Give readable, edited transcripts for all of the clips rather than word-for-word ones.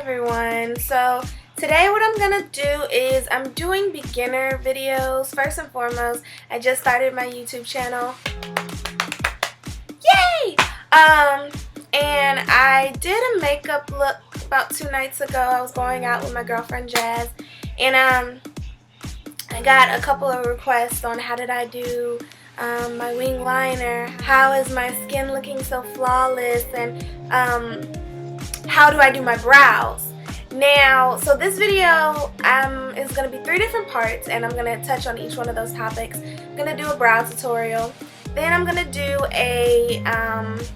everyone. So today what I'm gonna do is I'm doing beginner videos. First and foremost, I just started my YouTube channel. Yay! And I did a makeup look about 2 nights ago. I was going out with my girlfriend Jazz, and I got a couple of requests on how did I do my wing liner, how is my skin looking so flawless, and how do I do my brows. Now, so this video is going to be 3 different parts, and I'm going to touch on each one of those topics. I'm going to do a brow tutorial, then I'm going to do a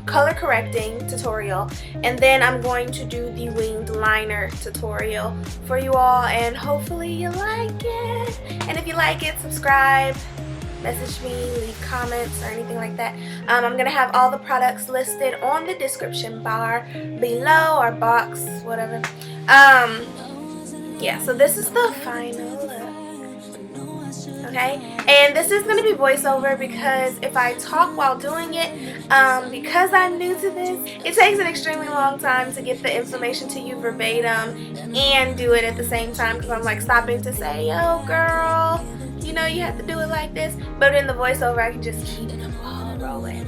color correcting tutorial, and then I'm going to do the winged liner tutorial for you all, and hopefully you like it. And if you like it, subscribe, message me, leave comments or anything like that. I'm going to have all the products listed on the description bar below, or box, whatever. Yeah, so this is the final look. Okay, and this is going to be voiceover because if I talk while doing it, because I'm new to this, it takes an extremely long time to get the information to you verbatim and do it at the same time, because I'm like stopping to say, yo girl, you know you have to do it like this. But in the voiceover I can just keep the ball rolling.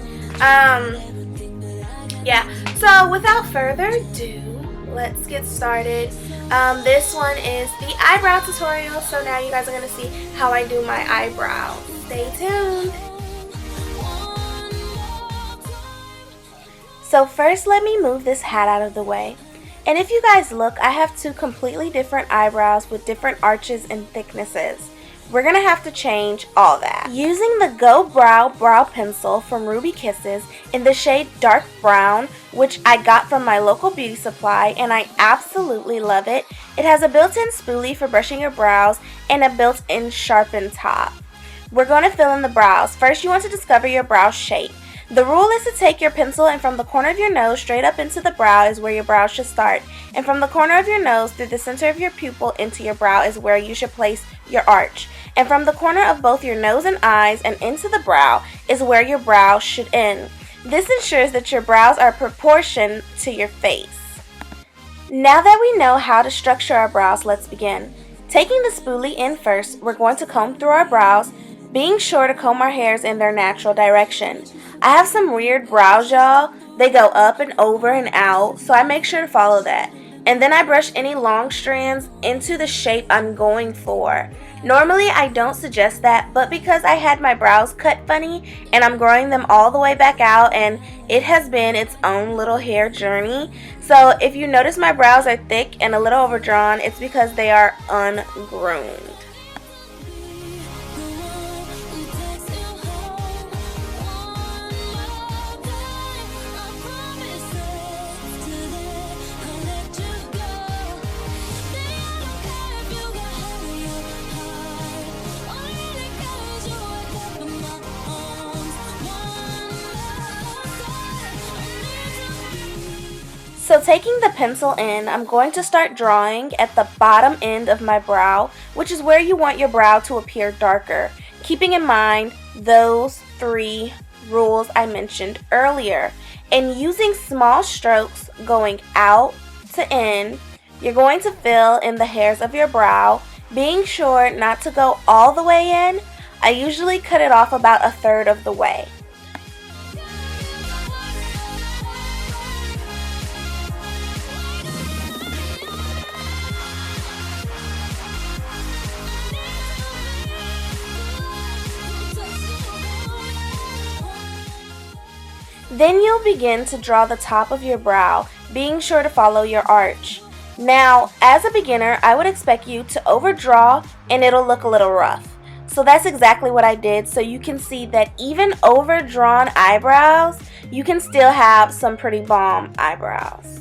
Yeah, so without further ado, let's get started. This one is the eyebrow tutorial, so now you guys are going to see how I do my eyebrows. Stay tuned. So first, let me move this hat out of the way. And if you guys look, I have 2 completely different eyebrows with different arches and thicknesses. We're going to have to change all that. Using the Go Brow Brow Pencil from Ruby Kisses in the shade Dark Brown, which I got from my local beauty supply, and I absolutely love it. It has a built-in spoolie for brushing your brows and a built-in sharpen top. We're going to fill in the brows. First, you want to discover your brow shape. The rule is to take your pencil, and from the corner of your nose straight up into the brow is where your brow should start. And from the corner of your nose through the center of your pupil into your brow is where you should place your arch. And from the corner of both your nose and eyes and into the brow is where your brow should end. This ensures that your brows are proportioned to your face. Now that we know how to structure our brows, let's begin. Taking the spoolie in first, we're going to comb through our brows, being sure to comb our hairs in their natural direction. I have some weird brows, y'all. They go up and over and out, so I make sure to follow that. And then I brush any long strands into the shape I'm going for. Normally I don't suggest that, but because I had my brows cut funny and I'm growing them all the way back out, and it has been its own little hair journey. So if you notice my brows are thick and a little overdrawn, it's because they are ungroomed. So taking the pencil in, I'm going to start drawing at the bottom end of my brow, which is where you want your brow to appear darker, keeping in mind those 3 rules I mentioned earlier. And using small strokes going out to in, you're going to fill in the hairs of your brow, being sure not to go all the way in. I usually cut it off about 1/3 of the way. Then you'll begin to draw the top of your brow, being sure to follow your arch. Now, as a beginner, I would expect you to overdraw and it'll look a little rough. So that's exactly what I did, so you can see that even overdrawn eyebrows, you can still have some pretty bomb eyebrows.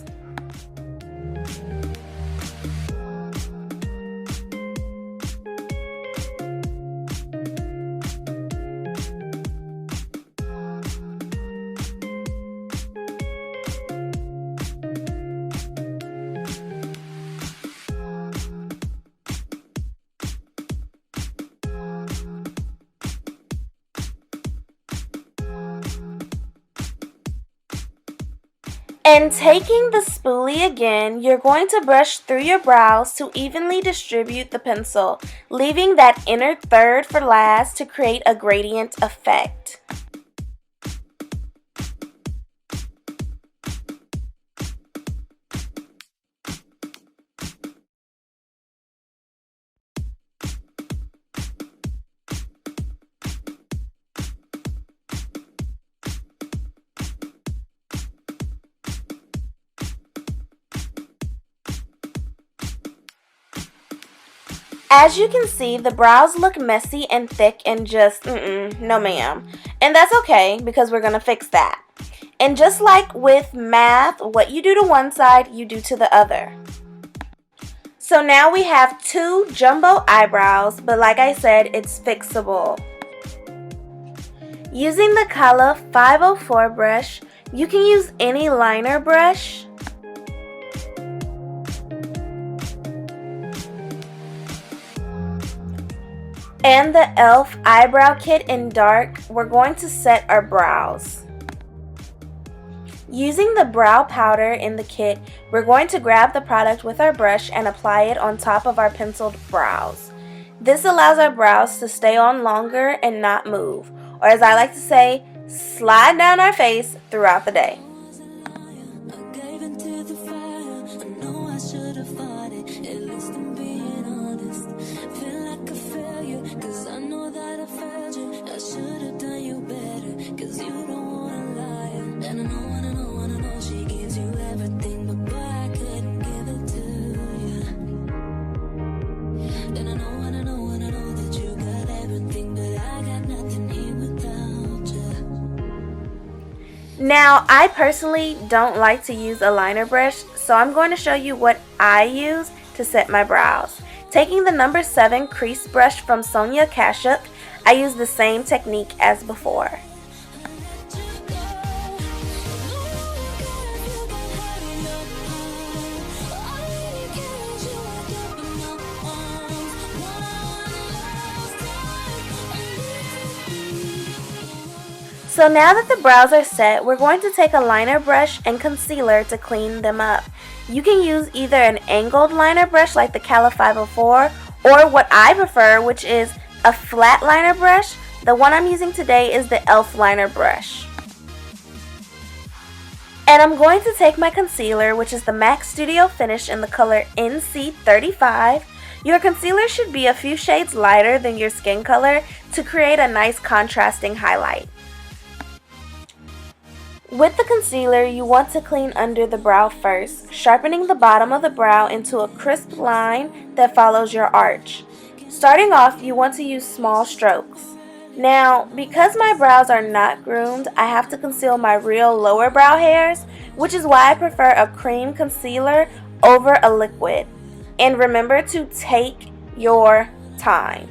And taking the spoolie again, you're going to brush through your brows to evenly distribute the pencil, leaving that inner third for last to create a gradient effect. As you can see, the brows look messy and thick and just, no ma'am. And that's okay because we're going to fix that. And just like with math, what you do to one side, you do to the other. So now we have two jumbo eyebrows, but like I said, it's fixable. Using the Cala 504 brush, you can use any liner brush. And the e.l.f. Eyebrow Kit in dark, we're going to set our brows. Using the brow powder in the kit, we're going to grab the product with our brush and apply it on top of our penciled brows. This allows our brows to stay on longer and not move, or as I like to say, slide down our face throughout the day. Now, I personally don't like to use a liner brush, so I'm going to show you what I use to set my brows. Taking the number 7 crease brush from Sonia Kashuk, I use the same technique as before. So now that the brows are set, we're going to take a liner brush and concealer to clean them up. You can use either an angled liner brush like the Cala 504 or what I prefer, which is a flat liner brush. The one I'm using today is the e.l.f. liner brush. And I'm going to take my concealer, which is the MAC Studio Finish in the color NC35. Your concealer should be a few shades lighter than your skin color to create a nice contrasting highlight. With the concealer, you want to clean under the brow first, sharpening the bottom of the brow into a crisp line that follows your arch. Starting off, you want to use small strokes. Now, because my brows are not groomed, I have to conceal my real lower brow hairs, which is why I prefer a cream concealer over a liquid. And remember to take your time.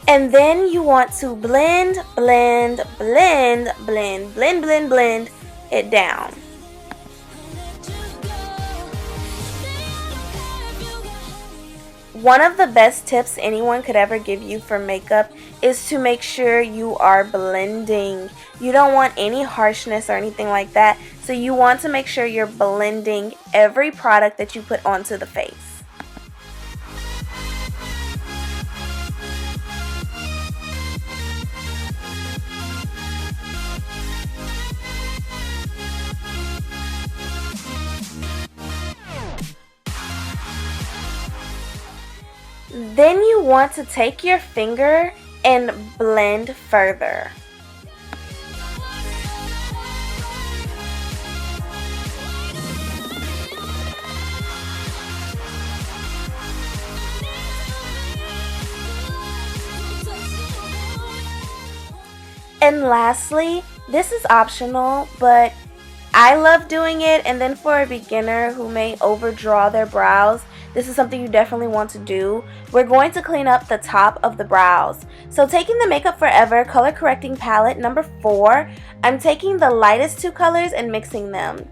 And then you want to blend it down. One of the best tips anyone could ever give you for makeup is to make sure you are blending. You don't want any harshness or anything like that, so you want to make sure you're blending every product that you put onto the face. Then you want to take your finger and blend further. And lastly, this is optional, but I love doing it, and then for a beginner who may overdraw their brows, this is something you definitely want to do. We're going to clean up the top of the brows. So taking the Makeup Forever Color Correcting Palette number 4, I'm taking the lightest two colors and mixing them.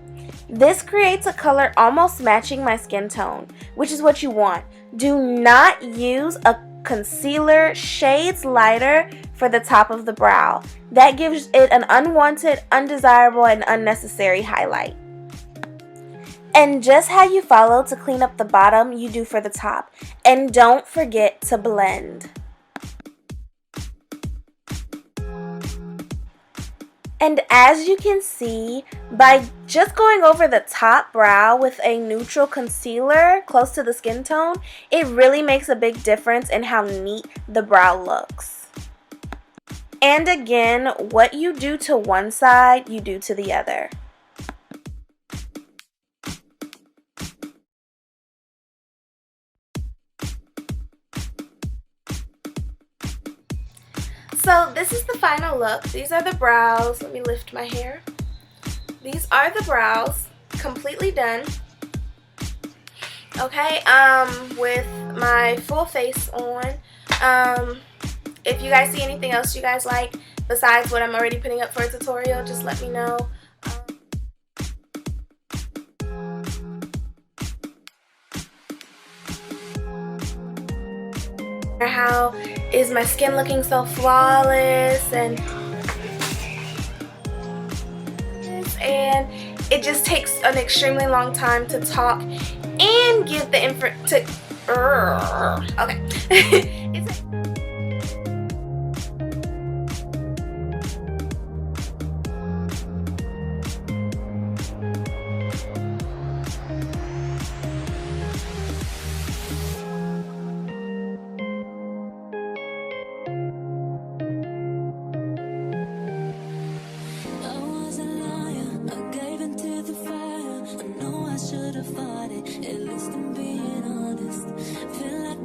This creates a color almost matching my skin tone, which is what you want. Do not use a concealer shades lighter for the top of the brow. That gives it an unwanted, undesirable, and unnecessary highlight. And just how you follow to clean up the bottom, you do for the top. And don't forget to blend. And as you can see, by just going over the top brow with a neutral concealer close to the skin tone, it really makes a big difference in how neat the brow looks. And again, what you do to one side, you do to the other. So this is the final look. These are the brows. Let me lift my hair. These are the brows, completely done. Okay, with my full face on. If you guys see anything else you guys like besides what I'm already putting up for a tutorial, just let me know. How is my skin looking so flawless, and it just takes an extremely long time to talk and give the info to okay. It's At least I'm being honest. Feel like